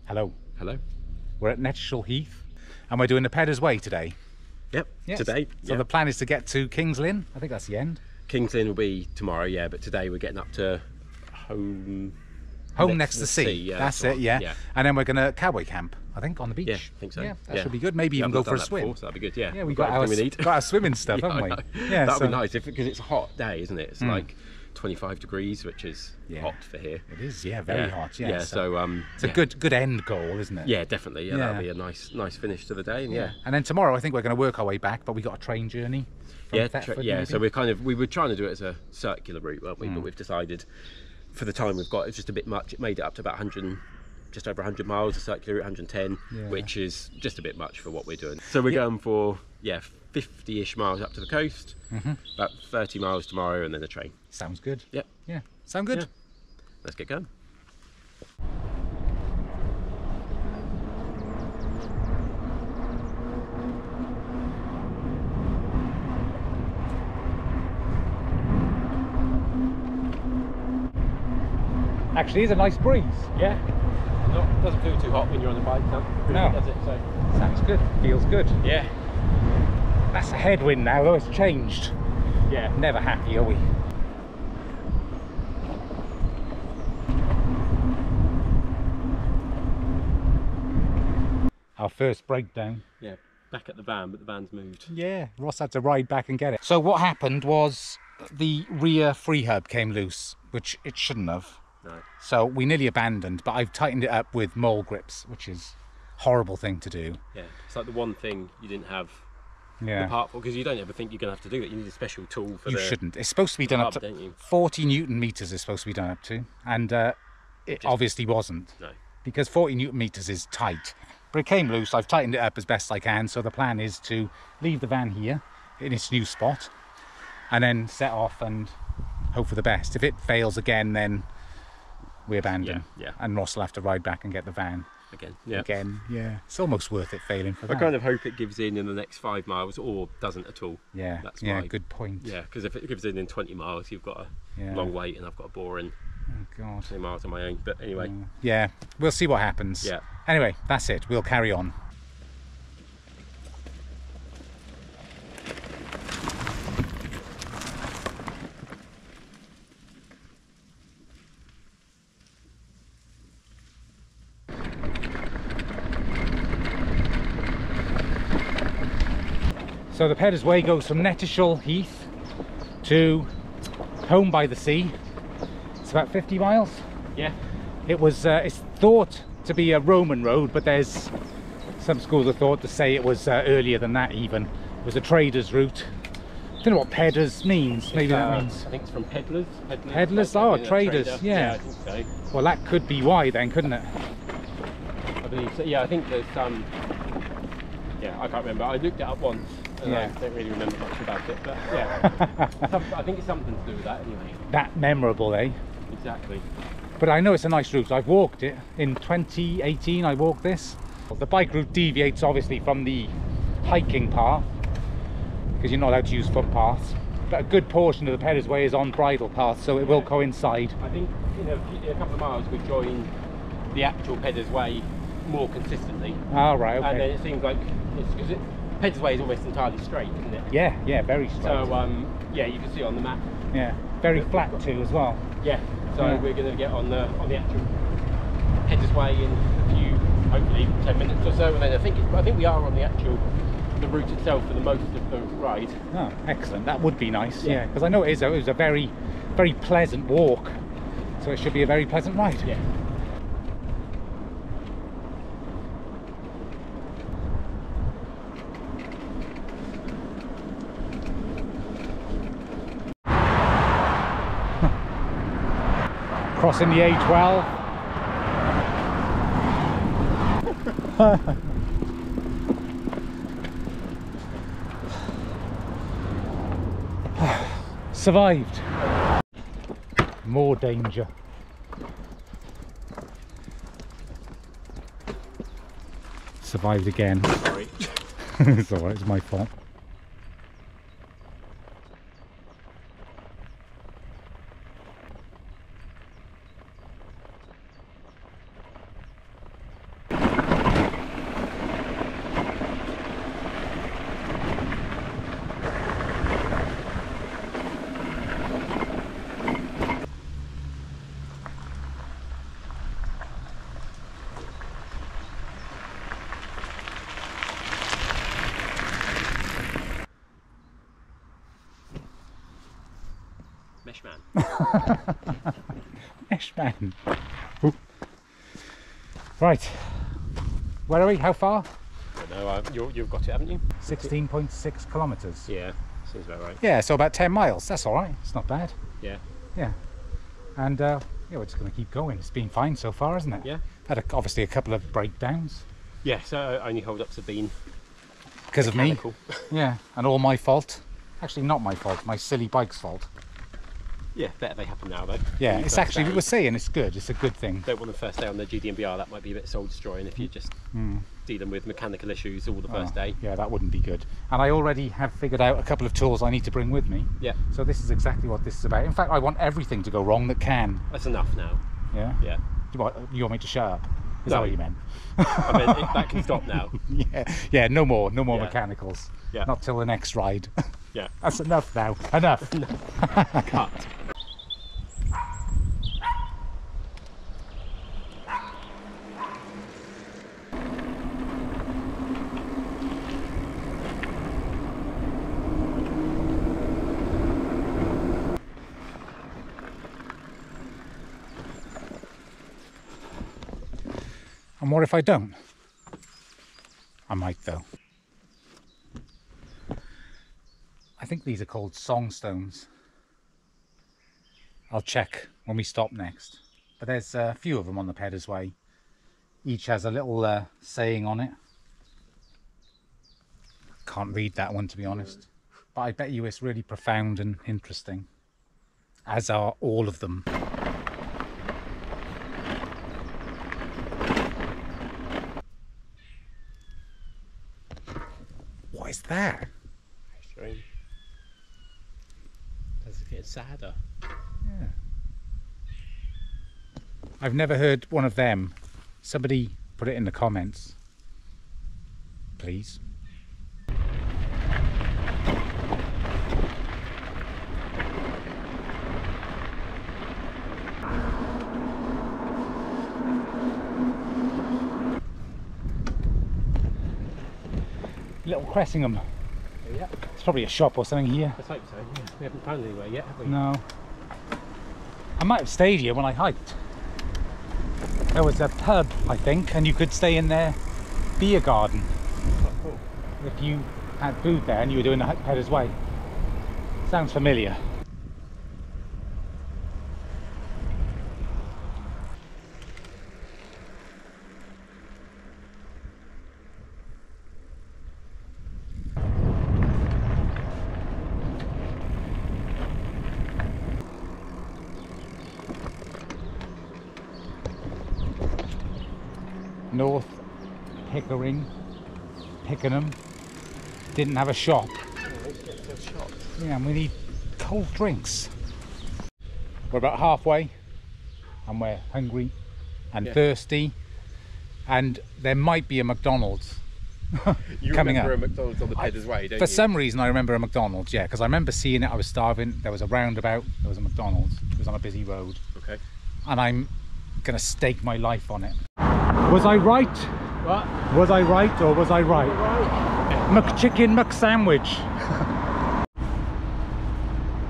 Hello. Hello. We're at Knettishall Heath and we're doing the Peddars Way today. Yep, yes. Today. So the plan is to get to Kings Lynn. I think that's the end. Kings Lynn will be tomorrow, yeah, but today we're getting up to Holme-next-the-Sea. Yeah, that's it, yeah. And then we're going to Cowboy camp, I think, on the beach. Yeah, I think so. Yeah, that should be good. Maybe even go for a swim. Before, so that'd be good, yeah. Yeah, we've got our swimming stuff, haven't we? Yeah, that'd be nice, because it's a hot day, isn't it? It's like 25 degrees, which is hot for here. It is, yeah, very hot. Yeah, so it's a good end goal, isn't it? Yeah, definitely. Yeah, that'll be a nice finish to the day. And and then tomorrow I think we're going to work our way back, but we got a train journey. From Thetford, so we were trying to do it as a circular route, weren't we? But we've decided for the time we've got, it's just a bit much. It made it up to about 100, just over 100 miles, a circular route, 110, which is just a bit much for what we're doing. So we're going for 50-ish miles up to the coast, about 30 miles tomorrow, and then a train. Sounds good. Yep. Yeah, sound good. Yeah. Let's get going. Actually, it's a nice breeze. Yeah. Doesn't feel too hot when you're on the bike, does it? So sounds good. Feels good. Yeah. That's a headwind now, though. It's changed. Yeah. Never happy, are we? Our first breakdown. Yeah. Back at the van, but the van's moved. Yeah. Ross had to ride back and get it. So what happened was the rear free hub came loose, which it shouldn't have. No. So we nearly abandoned, but I've tightened it up with mole grips, which is a horrible thing to do. Yeah, it's like the one thing you didn't have the part for, because you don't ever think you're going to have to do it. You need a special tool for You shouldn't. It's supposed to be done up to 40 Newton meters is supposed to be done up to, and it obviously wasn't. No. Because 40 Newton meters is tight. But it came loose. I've tightened it up as best I can, so the plan is to leave the van here in its new spot and then set off and hope for the best. If it fails again, then we abandon. Yeah. And Ross will have to ride back and get the van. Again, yeah. It's almost worth it failing for that. I kind of hope it gives in the next 5 miles, or doesn't at all. Yeah, that's good point. Yeah, because if it gives in 20 miles, you've got a long wait, and I've got a boring 20 miles on my own. But anyway. Yeah, we'll see what happens. Yeah. Anyway, that's it. We'll carry on. So the Peddars Way goes from Knettishall Heath to Holme-by-the-Sea. It's about 50 miles. Yeah. It was, it's thought to be a Roman road, but there's some schools of thought to say it was earlier than that even. It was a trader's route. I don't know what Peddars means. Maybe that means... I think it's from peddlers. Peddlers? Oh, traders, yeah. I think so. Well, that could be why then, couldn't it? I believe so. Yeah, I think there's some... yeah, I can't remember. I looked it up once. And I don't really remember much about it, but yeah, I think it's something to do with that anyway. That memorable, eh? Exactly. But I know it's a nice route. I've walked it in 2018. I walked this. The bike route deviates obviously from the hiking path because you're not allowed to use footpaths. But a good portion of the Peddars Way is on bridle path, so it will coincide. I think in a couple of miles we join the actual Peddars Way more consistently. Oh, right, okay. And then it seems like it's because Peddars Way is almost entirely straight, isn't it? Yeah, very straight. So yeah, you can see on the map. Yeah, very flat too as well. Yeah. So we're going to get on the actual Peddars Way in a few, hopefully 10 minutes or so, and then I think we are on the route itself for the most of the ride. Oh, excellent. That would be nice. Yeah, because I know it was a very, very pleasant walk, so it should be a very pleasant ride. Yeah. Crossing the A12. Survived. More danger. Survived again. Sorry. It's alright, it's my fault. man. Mesh man. Ooh. Right. Where are we? How far? I don't know, you've got it, haven't you? 16.6 kilometres. Yeah, seems about right. Yeah, so about 10 miles. That's all right. It's not bad. Yeah. Yeah. And yeah, we're just going to keep going. It's been fine so far, isn't it? Yeah. Had obviously a couple of breakdowns. Yeah, so only hold-ups have been because of me. Yeah, and all my fault. Actually, not my fault. My silly bike's fault. Yeah, better they happen now though. Yeah, it's actually, we were saying it's good. It's a good thing. Don't want the first day on the GDMBR. That might be a bit soul destroying if you're just dealing with mechanical issues all the first day. Yeah, that wouldn't be good. And I already have figured out a couple of tools I need to bring with me. Yeah. So this is exactly what this is about. In fact, I want everything to go wrong that can. That's enough now. Yeah? Yeah. You want me to shut up? Is No. that what you meant? I mean, that can stop now. Yeah, no more mechanicals. Yeah. Not till the next ride. Yeah. That's enough now. Enough. Cut. And what if I don't? I might though. I think these are called songstones. I'll check when we stop next. But there's a few of them on the Peddars Way. Each has a little saying on it. Can't read that one, to be honest. But I bet you it's really profound and interesting. As are all of them. What is that? Strange. Does it get sadder? Yeah. I've never heard one of them. Somebody put it in the comments, please. Little Cressingham. Yeah. It's probably a shop or something here. Let's hope so. Yeah. We haven't found anywhere yet, have we? No. I might have stayed here when I hiked. There was a pub, I think, and you could stay in their beer garden. Oh, cool. If you had food there and you were doing the Peddars Way. Sounds familiar. North Pickenham didn't have a shop. Yeah, and we need cold drinks. We're about halfway and we're hungry and thirsty, and there might be a McDonald's You coming remember up. a McDonald's on the Peddars Way, don't For you? some reason I remember a McDonald's, yeah, because I remember seeing it. I was starving, there was a roundabout, there was a McDonald's, it was on a busy road. Okay. And I'm gonna stake my life on it. Was I right? What? Was I right or was I right? McChicken McSandwich.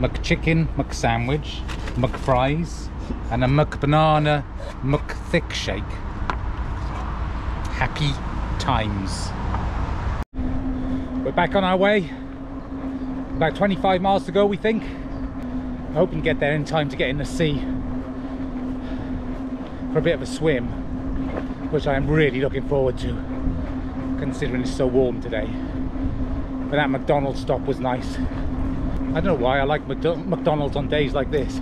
McChicken McSandwich, McFries, and a McBanana McThickshake. Happy times. We're back on our way. About 25 miles to go, we think. I hope we can get there in time to get in the sea for a bit of a swim, which I am really looking forward to, considering it's so warm today. But that McDonald's stop was nice. I don't know why I like McDonald's on days like this.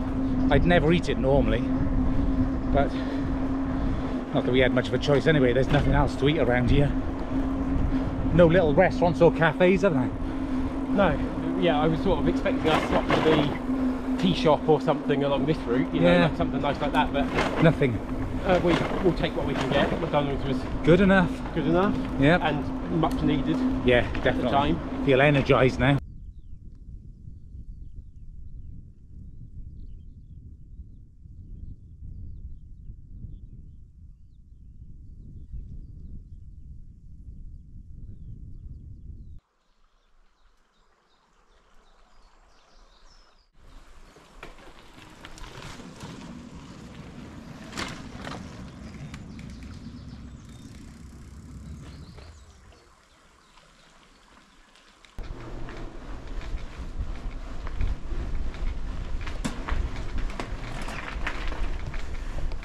I'd never eat it normally, but not that we had much of a choice anyway. There's nothing else to eat around here. No little restaurants or cafes, have they? No. Yeah, I was sort of expecting us to stop to the tea shop or something along this route, you know, like something nice like that, but nothing. We'll take what we can get. McDonald's was Good enough. good enough. Yeah. And much needed. Yeah, definitely. At the time. Feel energised now.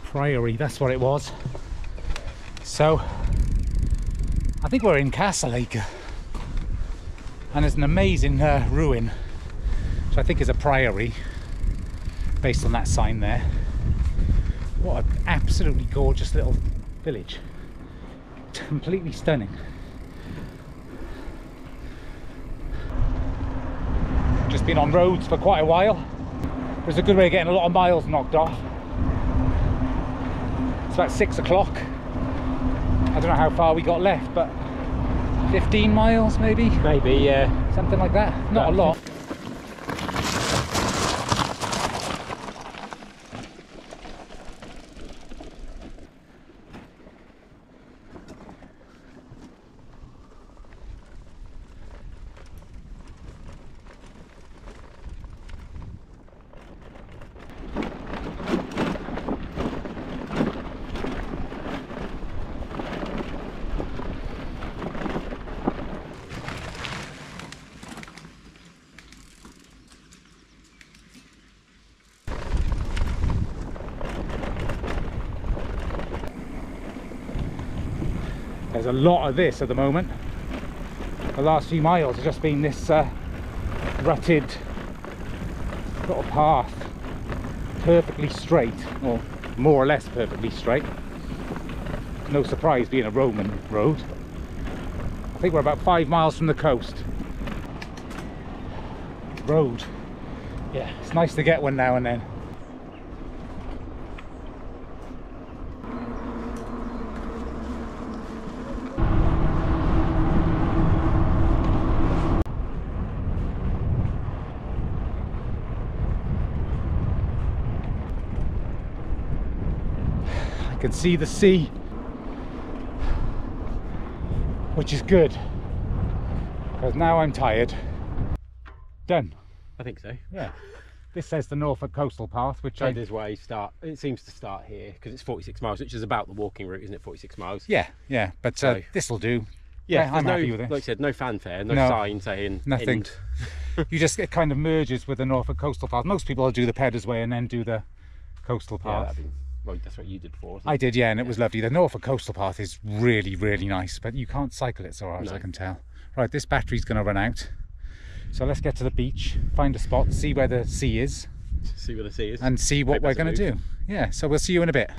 Priory, that's what it was. So I think we're in Castleacre, and there's an amazing ruin, which I think is a priory based on that sign there. What an absolutely gorgeous little village, completely stunning. Just been on roads for quite a while. It's a good way of getting a lot of miles knocked off. It's about 6 o'clock. I don't know how far we got left, but 15 miles maybe? Maybe, yeah. Something like that. Not a lot. There's a lot of this at the moment. The last few miles have just been this rutted little path, perfectly straight, or more or less perfectly straight. No surprise being a Roman road. I think we're about 5 miles from the coast. Road. Yeah, it's nice to get one now and then. I can see the sea, which is good, because now I'm tired. Done. I think so. Yeah. This says the Norfolk Coastal Path, which Peddars Way it seems to start here because it's 46 miles, which is about the walking route, isn't it? 46 miles. Yeah, yeah. But this will do. Yeah, I'm happy with it. Like I said, no fanfare, no sign saying nothing. You just, it kind of merges with the Norfolk Coastal Path. Most people will do the Peddars Way and then do the Coastal Path. Yeah, well, that's what you did before. I did, yeah, and it was lovely. The Norfolk Coastal Path is really, really nice, but you can't cycle it so far as I can tell. Right, this battery's going to run out, so let's get to the beach, find a spot, see where the sea is. See where the sea is. And see what we're going to do. Yeah, so we'll see you in a bit.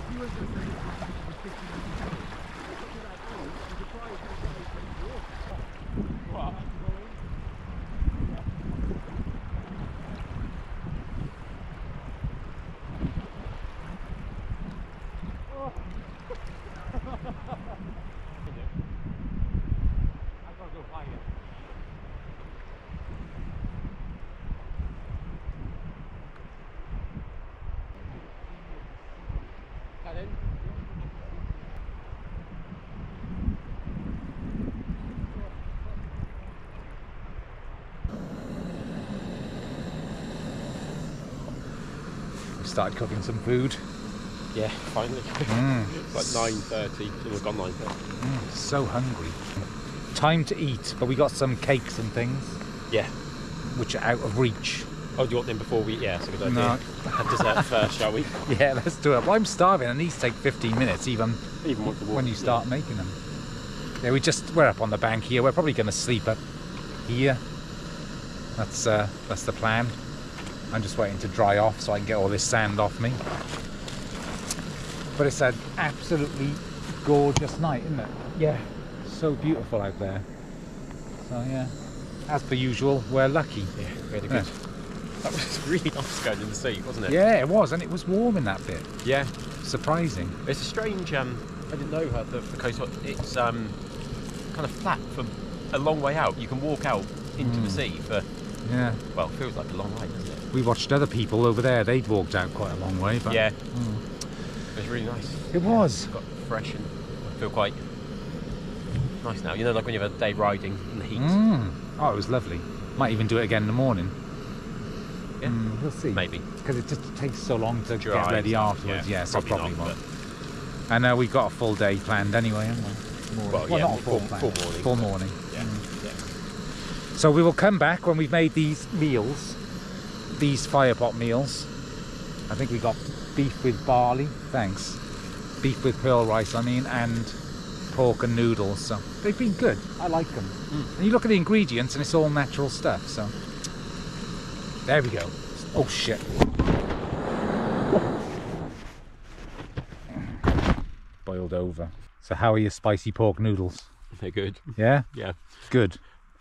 Started cooking some food. Yeah, finally. It's like 9:30, so we've gone 9:30. So hungry. Time to eat, but we got some cakes and things. Yeah. Which are out of reach. Oh, do you want them before we... Yeah, so good idea. No. Have dessert first, shall we? Yeah, let's do it. Well, I'm starving, and these take 15 minutes, even when you start making them. Yeah, we're up on the bank here. We're probably going to sleep up here. That's the plan. I'm just waiting to dry off so I can get all this sand off me. But it's an absolutely gorgeous night, isn't it? Yeah, so beautiful out there. So yeah, as per usual, we're lucky. Yeah, really good. That was really nice going in the sea, wasn't it? Yeah, it was, and it was warm in that bit. Yeah. Surprising. It's a strange, I didn't know how the coast, it's kind of flat for a long way out. You can walk out into the sea for, yeah, well, it feels like a long way, doesn't it? We watched other people over there, they'd walked out quite a long way, but yeah, it was really nice. It was. Got fresh and I feel quite nice now. You know, like when you have a day riding in the heat. Oh, it was lovely. Might even do it again in the morning. Yeah, we'll see. Maybe. Because it just takes so long to Dry get ready afterwards. Yeah, so probably won't. not. And we've got a full day planned anyway, haven't we? Well, yeah, not a full morning. Full morning. Yeah. So we will come back when we've made these meals, these fire pot meals. I think we got beef with barley, thanks. Beef with pearl rice, I mean, and pork and noodles. So they've been good. I like them. And you look at the ingredients, and it's all natural stuff. So there we go. Oh shit! Boiled over. So how are your spicy pork noodles? They're good. Yeah? Yeah. Good.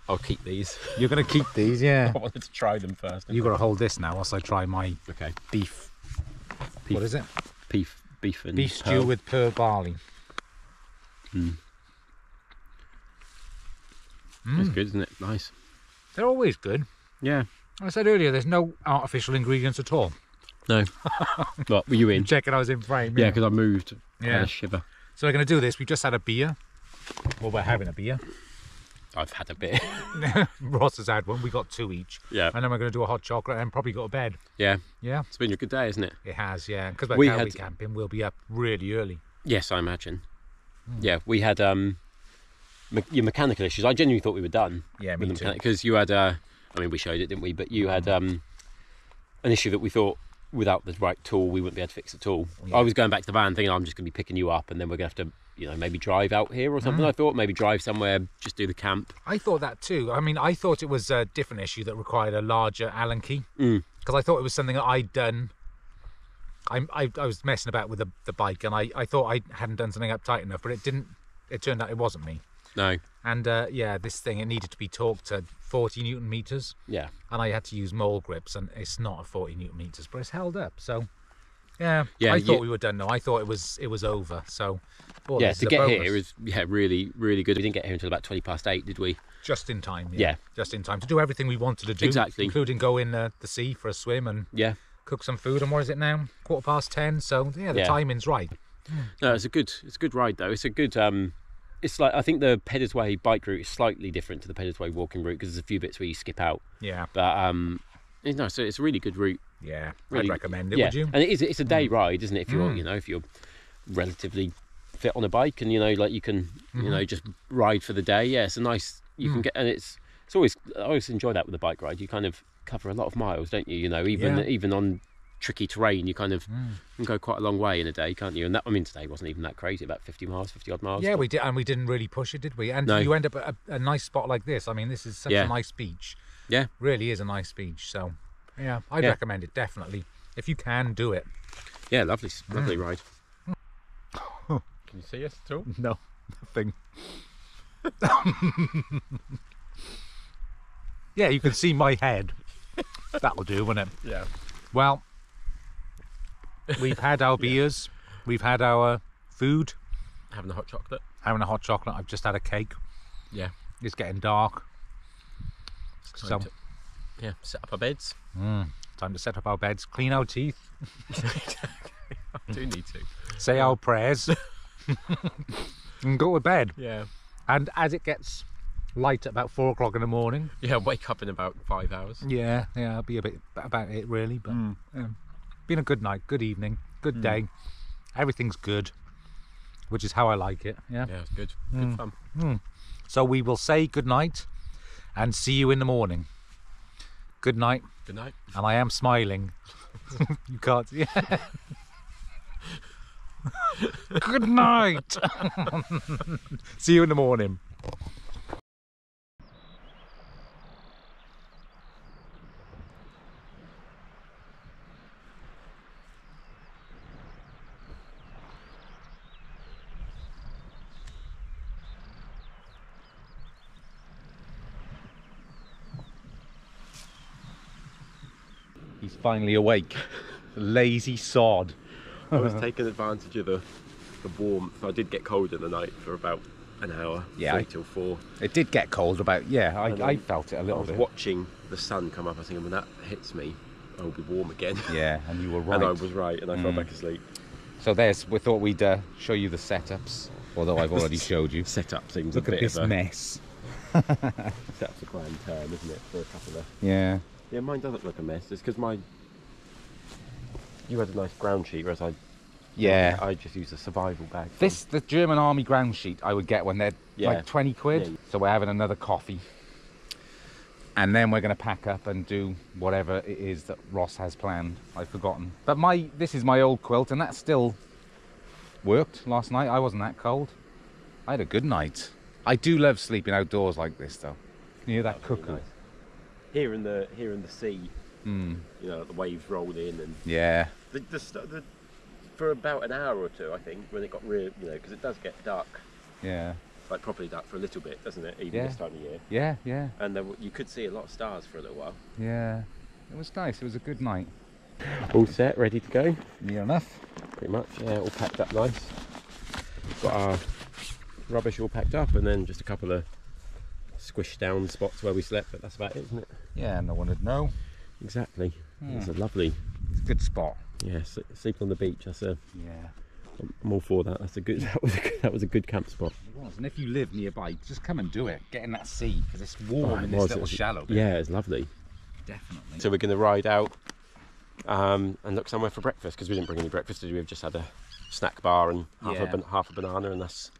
I'll keep these. You're going to keep these, yeah. I wanted to try them first. You've got to hold this now whilst I try my beef. What is it? Beef and beef stew with pearl barley. It's good, isn't it? Nice. They're always good. Yeah. I said earlier, there's no artificial ingredients at all. No. What, were you in? Checking I was in frame. Yeah, because I moved. Yeah. I had a shiver. So we're going to do this. We've just had a beer. Well, we're having a beer. I've had a bit. Ross has had one. We got 2 each. Yeah. And then we're going to do a hot chocolate and probably go to bed. Yeah. Yeah. It's been a good day, isn't it? It has, yeah. Because we're Cowboy camping, we'll be up really early. Yes, I imagine. Yeah, we had your mechanical issues. I genuinely thought we were done. Yeah, me too. Because you had, I mean, we showed it, didn't we? But you had an issue that we thought without the right tool we wouldn't be able to fix at all. Yeah. I was going back to the van thinking I'm just going to be picking you up and then we're going to have to, maybe drive out here or something. I thought maybe drive somewhere, just do the camp. I thought that too. I mean, I thought it was a different issue that required a larger Allen key. Because I thought it was something that I'd done. I was messing about with the bike and I thought I hadn't done something up tight enough, but it didn't. It turned out it wasn't me. No. And this thing, it needed to be torqued to 40 Newton meters. Yeah. And I had to use mole grips and it's not a 40 Newton meters, but it's held up. So yeah, I thought we were done. No, I thought it was over. So yeah, to get here is really, really good. We didn't get here until about 8:20, did we? Just in time. Yeah. Just in time to do everything we wanted to do. Exactly. Including go in the sea for a swim and cook some food. And what is it now? 10:15. So yeah, the timing's right. No, it's a good ride though. It's a good. It's like, I think the Peddars Way bike route is slightly different to the Peddars Way walking route because there's a few bits where you skip out. Yeah. But so it's a really good route. Yeah, really, I'd recommend it. Would you? And it's a day ride, isn't it? If you're if you're relatively fit on a bike and like you can just ride for the day. Yeah, it's a nice. You can get, and it's always, I always enjoy that with a bike ride. You kind of cover a lot of miles, don't you? Even on tricky terrain, you kind of can go quite a long way in a day, can't you? And that, I mean, today wasn't even that crazy, about 50 odd miles. Yeah, we did, and we didn't really push it, did we? And you end up at a nice spot like this. I mean, this is such a nice beach. Yeah, really is a nice beach. So yeah, I'd recommend it definitely if you can do it. Yeah, lovely ride. Can you see us at all? No, nothing. Yeah, you can see my head. That'll do, won't it? Yeah. Well, we've had our beers, we've had our food. Having a hot chocolate. I've just had a cake. Yeah. It's getting dark. So, set up our beds. Time to set up our beds, clean our teeth. I do need to. Say our prayers. And go to bed. Yeah. And as it gets light at about 4 o'clock in the morning. Yeah, wake up in about 5 hours. Yeah, I'll be a bit about it really, but been a good night, good evening, good day. Everything's good, which is how I like it. Yeah, it's good. Good fun. So we will say good night and see you in the morning. Good night. Good night. And I am smiling. You can't. Yeah. Good night. See you in the morning. He's finally awake. Lazy sod. I was taking advantage of the warmth. I did get cold in the night for about an hour. Yeah. 3 till 4. It did get cold about, I felt it a little bit. I was watching the sun come up. I was thinking, when that hits me, I'll be warm again. Yeah, and you were right. And I was right, and I fell back asleep. So we thought we'd show you the setups, although I've already showed you. Setup seems Look a bit at this mess. That's a grand turn, isn't it, for a couple of... Yeah. Yeah, mine doesn't look a mess. It's because you had a nice ground sheet, whereas I just used a survival bag. The German Army ground sheet I would get when they're like 20 quid. Yeah. So we're having another coffee. And then we're going to pack up and do whatever it is that Ross has planned. I've forgotten. But this is my old quilt, and that still worked last night. I wasn't that cold. I had a good night. I do love sleeping outdoors like this, though. Can you hear that cuckoo? Nice. Here in the sea, you know, the waves roll in, and yeah, for about an hour or two, I think, when it got real, you know, because it does get dark. Yeah. Like properly dark for a little bit, doesn't it? Even this time of year. Yeah, yeah. And you could see a lot of stars for a little while. Yeah, it was nice. It was a good night. All set, ready to go. Near enough. Pretty much. Yeah, all packed up nice. Got our rubbish all packed up, and then just a couple of squished down spots where we slept, but that's about it, isn't it? Yeah, no one would know. Exactly. It's a lovely. It's a good spot. Yeah, sleeping on the beach. That's a. Yeah. I'm all for that. That's a good. That was a good camp spot. It was, and if you live nearby, just come and do it. Get in that sea because it's warm in this little shallow bit. Yeah, it's lovely. Definitely. So we're going to ride out and look somewhere for breakfast, because we didn't bring any breakfast, did we? We've just had a snack bar and half a banana, and that's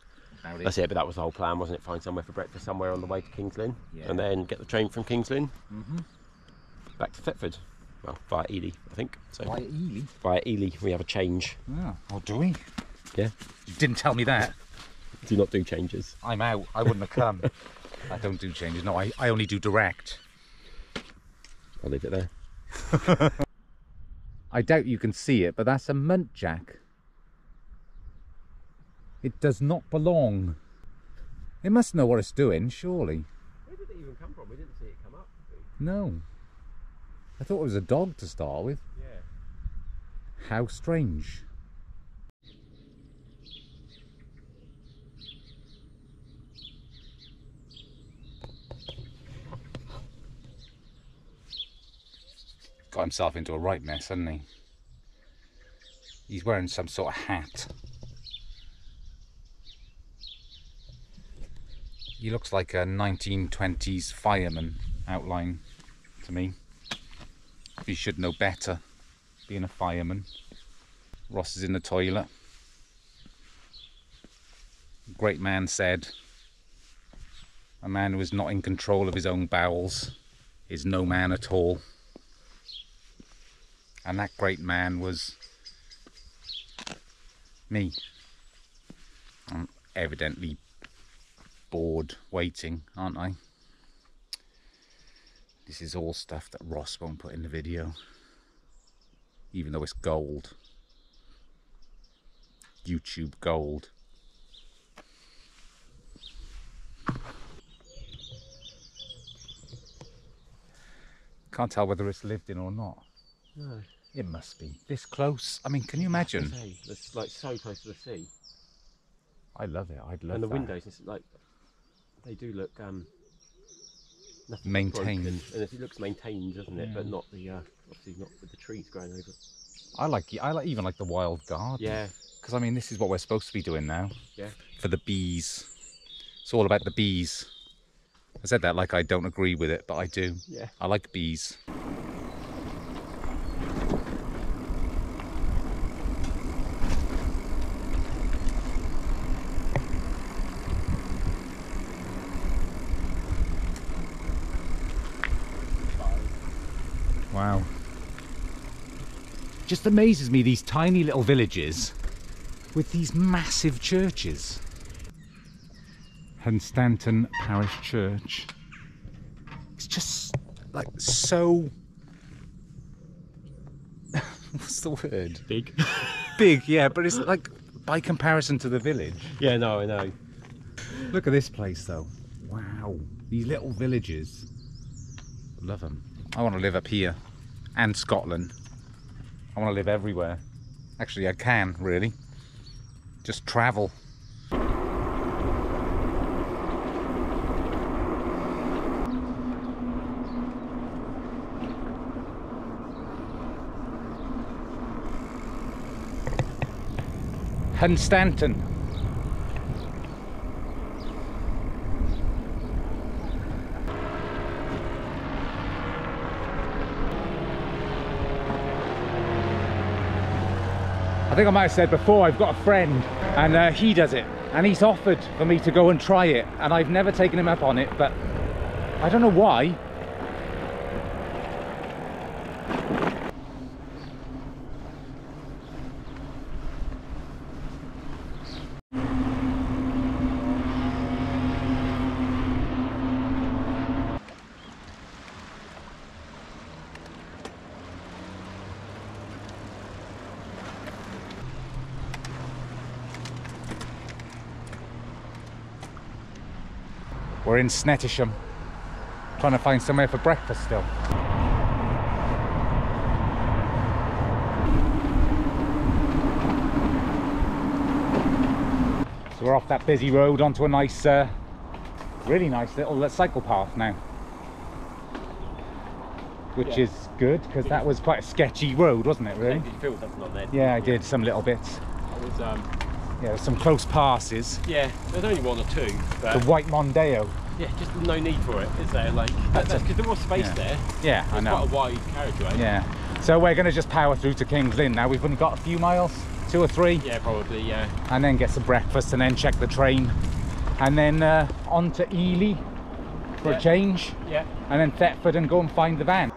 it. But that was the whole plan, wasn't it? Find somewhere for breakfast somewhere on the way to Kings Lynn, and then get the train from Kings Lynn back to Thetford. Well, via Ely, I think. So via Ely? Via Ely, we have a change. Oh, do we? Yeah. You didn't tell me that. Do not do changes. I'm out. I wouldn't have come. I don't do changes. No, I only do direct. I'll leave it there. I doubt you can see it, but that's a muntjac. It does not belong. It must know what it's doing, surely. Where did it even come from? We didn't see it come up. No. I thought it was a dog to start with. Yeah. How strange. Got himself into a right mess, hasn't he? He's wearing some sort of hat. He looks like a 1920s fireman outline to me. He should know better, being a fireman. Ross is in the toilet. A great man said, a man who is not in control of his own bowels is no man at all. And that great man was me. I'm evidently bored waiting, aren't I? This is all stuff that Ross won't put in the video, even though it's gold. YouTube gold. Can't tell whether it's lived in or not. No. It must be. This close. I mean, can you imagine? It's like so close to the sea. I love it. I'd love and the that. windows, it's like they do look maintained, broken. And it looks maintained, doesn't it? But not the obviously not with the trees growing over. I like even like the wild garden. Yeah. Because I mean, this is what we're supposed to be doing now. Yeah. For the bees. It's all about the bees. I said that like I don't agree with it, but I do. Yeah. I like bees. Wow. Just amazes me, these tiny little villages with these massive churches. Hunstanton Parish Church. It's just like so... what's the word? Big. Big, yeah, but it's like by comparison to the village. Yeah, no, I know. Look at this place though. Wow. These little villages. Love them. I want to live up here. And Scotland. I want to live everywhere. Actually, I can, really. Just travel. Hunstanton. I think I might have said before, I've got a friend and he does it, and he's offered for me to go and try it, and I've never taken him up on it, but I don't know why. We're in Knettishall, trying to find somewhere for breakfast still. So we're off that busy road onto a nice, really nice little cycle path now. Which is good, because that was quite a sketchy road, wasn't it, really? Did you feel something on there? Yeah, I did, some little bits. I was, yeah, there's some close passes. yeah, there's only one or two. But The White Mondeo. yeah, just no need for it, is there? Like, that's because there was space there. Yeah, I know. Quite a wide carriageway. Yeah. So we're going to just power through to Kings Lynn now. We've only got a few miles, 2 or 3. Yeah, probably, yeah. And then get some breakfast and then check the train. And then on to Ely for a change. Yeah. And then Thetford and go and find the van.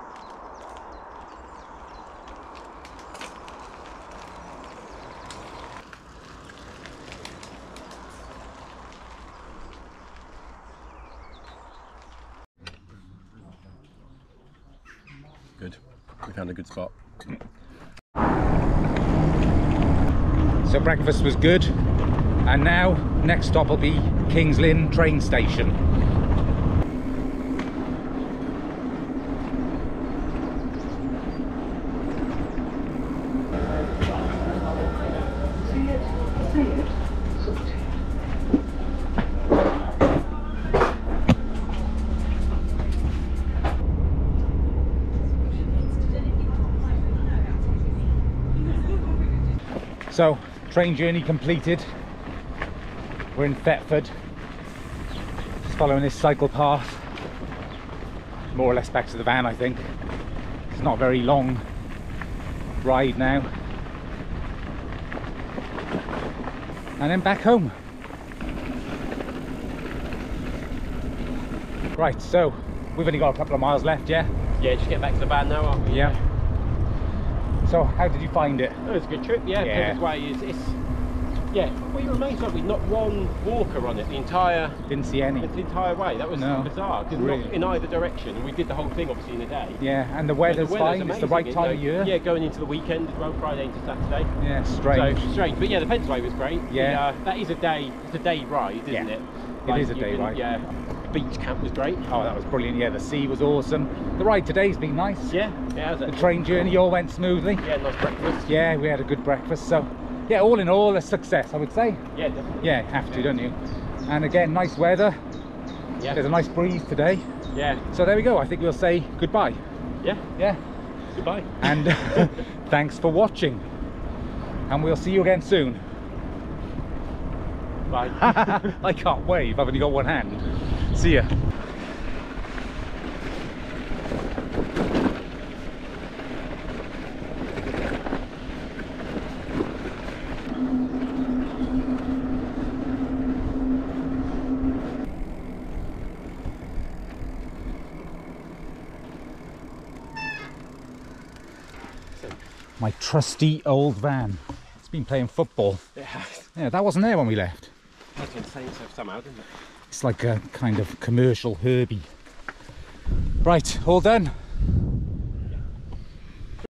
Good. We found a good spot. So breakfast was good. And now, next stop will be Kings Lynn train station. So, train journey completed. We're in Thetford, just following this cycle path, more or less back to the van, I think. It's not a very long ride now. And then back home. Right, so we've only got a couple of miles left, yeah? Yeah, just get back to the van now, aren't we? Yeah. So how did you find it? Oh, it was a good trip, yeah. Peddars Way is yeah, well, you're amazed, aren't we? Not one walker on it the entire... Didn't see any. The entire way. That was bizarre, because really. not in either direction, and we did the whole thing obviously in a day. Yeah, and the weather's fine, it's the right time of year. Yeah, going into the weekend as well, Friday into Saturday. Yeah, strange. So strange, but yeah, the Peddars Way was great. Yeah. That is a day, it's a day ride, isn't it? It is a day ride. Yeah. Beach camp was great. Oh, that was brilliant. Yeah, the sea was awesome. The ride today's been nice. Yeah, yeah. The train journey all went smoothly. Yeah, nice breakfast. Yeah, we had a good breakfast. So, yeah, all in all, a success, I would say. Yeah, definitely. Yeah, have to, don't you? And again, nice weather. Yeah. There's a nice breeze today. Yeah. So there we go. I think we'll say goodbye. Yeah. Yeah. Goodbye. And thanks for watching. And we'll see you again soon. Bye. I can't wave. I've only got one hand. See ya. My trusty old van. It's been playing football. Yeah, that wasn't there when we left. I can say so somehow, didn't it? It's like a kind of commercial Herbie. Right, all done.